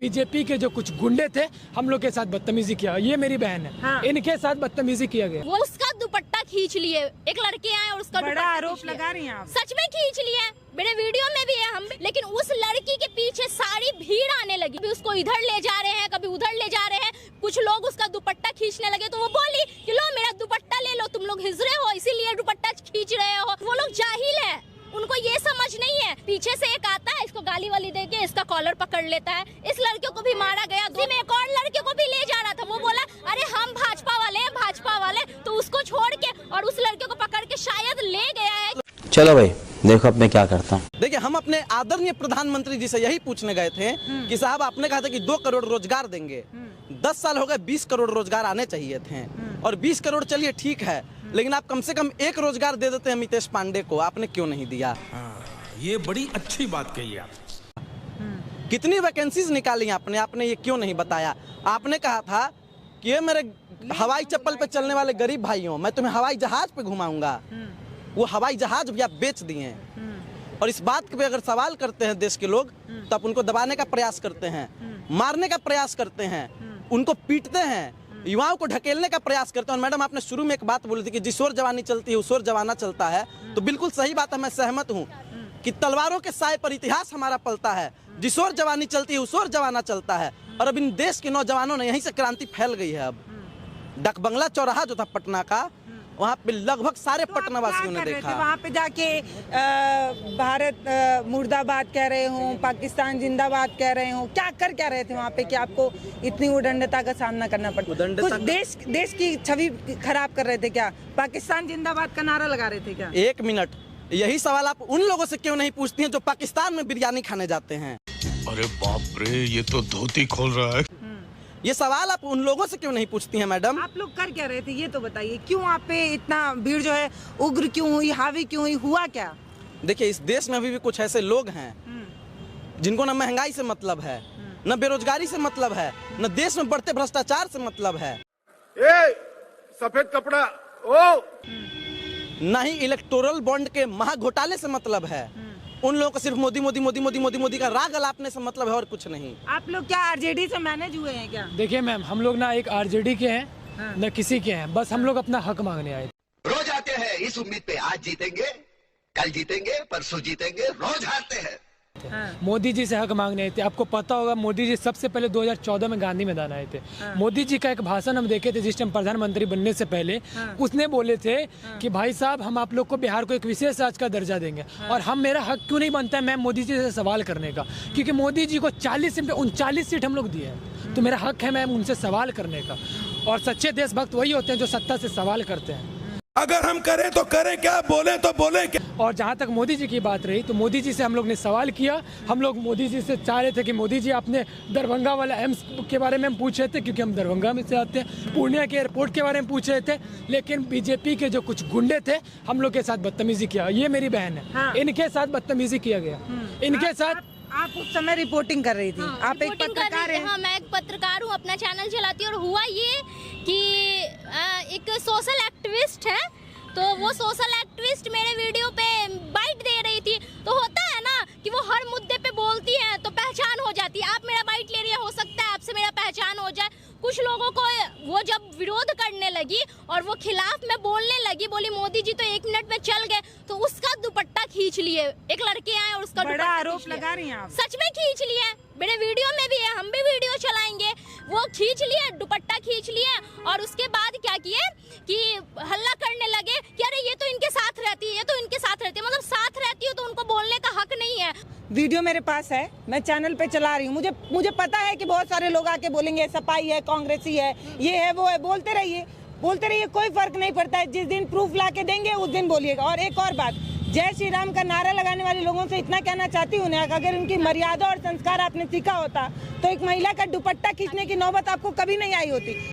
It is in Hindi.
बीजेपी के जो कुछ गुंडे थे हम लोग के साथ बदतमीजी किया। ये मेरी बहन है। हाँ। इनके साथ बदतमीजी किया गया। वो उसका दुपट्टा खींच लिए, एक लड़के आए और उसका बड़ा आरोप लगा रही हैं आप। सच में खींच लिए, मेरे वीडियो में भी है हम भी। लेकिन उस लड़की के पीछे सारी भीड़ आने लगी, कभी उसको इधर ले जा रहे हैं, कभी उधर ले जा रहे हैं। कुछ लोग उसका दुपट्टा खींचने लगे तो वो बोली कि लो मेरा दुपट्टा ले लो, तुम लोग हिजरे हो इसीलिए दुपट्टा खींच रहे हो। वो लोग जाहिल है, उनको ये समझ नहीं है। पीछे से एक आता है, इसको गाली वाली देके इसका कॉलर पकड़ लेता है। इस लड़के को भी मारा गया, दूसरी में एक और लड़के को भी ले जा रहा था। वो बोला अरे हम भाजपा वाले हैं, भाजपा वाले, तो उसको छोड़ के और उस लड़के को पकड़ के शायद ले गया है। चलो भाई देखो अब मैं क्या करता हूँ। देखिए हम अपने आदरणीय प्रधानमंत्री जी से यही पूछने गए थे कि साहब आपने कहा था कि 2 करोड़ रोजगार देंगे, 10 साल हो गए, 20 करोड़ रोजगार आने चाहिए थे और 20 करोड़ चलिए ठीक है, लेकिन आप कम से कम 1 रोजगार दे देते हैं मितेश पांडे को, आपने क्यों नहीं दिया? ये बड़ी अच्छी बात कही आप। कितनी वैकेंसीज निकाली आपने ये क्यों नहीं बताया? आपने कहा था कि ये मेरे हवाई चप्पल पे चलने वाले गरीब भाइयों, मैं तुम्हें हवाई जहाज पे घुमाऊंगा। वो हवाई जहाज भी आप बेच दिए। और इस बात पे अगर सवाल करते हैं देश के लोग तो आप उनको दबाने का प्रयास करते हैं, मारने का प्रयास करते हैं, उनको पीटते हैं, युवाओं को ढकेलने का प्रयास करते हैं। और मैडम आपने शुरू में एक बात बोली थी कि जिस ओर जवानी चलती है उस ओर जवाना चलता है, तो बिल्कुल सही बात है, मैं सहमत हूँ कि तलवारों के साए पर इतिहास हमारा पलता है। जिस ओर जवानी चलती है उस ओर जवाना चलता है। और अब इन देश के नौजवानों ने यहीं से क्रांति फैल गई है। अब डाक बंगला चौराहा जो था पटना का, वहाँ पे लगभग सारे पटना वासियों ने देखा। वहाँ पे जाके भारत मुर्दाबाद कह रहे हो, पाकिस्तान जिंदाबाद कह रहे हो, क्या रहे थे वहाँ पे कि आपको इतनी उदंडता का सामना करना पड़ता? कुछ देश की छवि खराब कर रहे थे क्या? पाकिस्तान जिंदाबाद का नारा लगा रहे थे क्या? 1 मिनट, यही सवाल आप उन लोगों से क्यों नहीं पूछती हैं जो पाकिस्तान में बिरयानी खाने जाते हैं? अरे बाप रे, ये तो धोती खोल रहा है। ये सवाल आप उन लोगों से क्यों नहीं पूछती हैं मैडम? आप लोग कर क्या रहे थे ये तो बताइए। क्यों आप पे इतना भीड़ जो है उग्र क्यों हुई, हावी क्यों हुई, हुआ क्या? देखिए इस देश में अभी भी कुछ ऐसे लोग हैं जिनको न महंगाई से मतलब है, न बेरोजगारी से मतलब है, न देश में बढ़ते भ्रष्टाचार से मतलब है, सफेद कपड़ा ओ, न ही इलेक्टोरल बॉन्ड के महाघोटाले से मतलब है। उन लोगों को सिर्फ मोदी मोदी मोदी मोदी मोदी मोदी का राग अलापने से मतलब है और कुछ नहीं। आप लोग क्या आरजेडी से मैनेज हुए हैं क्या? देखिए मैम, हम लोग ना एक आरजेडी के हैं न किसी के हैं, बस हम लोग अपना हक मांगने आए। रोज आते हैं इस उम्मीद पे, आज जीतेंगे, कल जीतेंगे, परसों जीतेंगे, रोज हारते हैं। मोदी जी से हक मांगने आए थे। आपको पता होगा मोदी जी सबसे पहले 2014 में गांधी मैदान आए थे। मोदी जी का एक भाषण हम देखे थे जिस टाइम प्रधानमंत्री बनने से पहले। उसने बोले थे कि भाई साहब हम आप लोग को बिहार को एक विशेष राज्य का दर्जा देंगे। और हम, मेरा हक क्यों नहीं बनता है मैम मोदी जी से सवाल करने का? क्योंकि मोदी जी को 40 सीट 39 सीट हम लोग दिए हैं, तो मेरा हक है मैम उनसे सवाल करने का। और सच्चे देशभक्त वही होते हैं जो सत्ता से सवाल करते हैं। अगर हम करें तो करें क्या, बोले तो बोले क्या। और जहाँ तक मोदी जी की बात रही तो मोदी जी से हम लोग ने सवाल किया। हम लोग मोदी जी से चाह रहे थे कि मोदी जी आपने दरभंगा वाला एम्स के बारे में हम पूछ रहे थे, क्योंकि हम दरभंगा में से आते हैं। पूर्णिया के एयरपोर्ट के बारे में पूछ रहे थे, लेकिन बीजेपी के जो कुछ गुंडे थे हम लोग के साथ बदतमीजी किया। ये मेरी बहन है। हाँ। इनके साथ बदतमीजी किया गया। इनके साथ आप उस समय रिपोर्टिंग कर रही थी। आप एक पत्रकार हैं। हाँ, मैं एक पत्रकार हूँ, अपना चैनल चलाती हूँ। और हुआ ये कि एक सोशल एक्टिविस्ट है, तो वो सोशल एक्टिविस्ट मेरे वीडियो पे बाइट दे रही थी। तो होता है ना कि वो हर मुद्दे पे बोलती है तो पहचान हो जाती है। आप मेरा बाइट ले रही है, हो सकता है आपसे मेरा पहचान हो जाए। कुछ लोगों को वो जब विरोध करने लगी और वो खिलाफ में बोलने लगी, बोली मोदी जी तो 1 मिनट में चल गए, तो उसका दुपट्टा खींच लिए, एक लड़के आए और उसका बड़ा आरोप लगा रही हैं आप। सच में खींच लिए, मेरे वीडियो में भी है, हम भी वीडियो चलाएंगे। वो खींच लिए, दुपट्टा खींच लिए और उसके बाद क्या किए कि हल्ला करने लगे कि अरे ये तो इनके साथ रहती है, ये तो इनके साथ रहती है। मतलब साथ रहती हो तो उनको बोलने का हक नहीं है। वीडियो मेरे पास है, मैं चैनल पे चला रही हूँ। मुझे पता है कि बहुत सारे लोग आके बोलेंगे सपाई है, कांग्रेसी है, ये है, वो है। बोलते रहिए, कोई फर्क नहीं पड़ता है। जिस दिन प्रूफ ला के देंगे उस दिन बोलिएगा। और एक और बात, जय श्री राम का नारा लगाने वाले लोगों से इतना कहना चाहती हूँ ना, अगर उनकी मर्यादा और संस्कार आपने सीखा होता तो एक महिला का दुपट्टा खींचने की नौबत आपको कभी नहीं आई होती।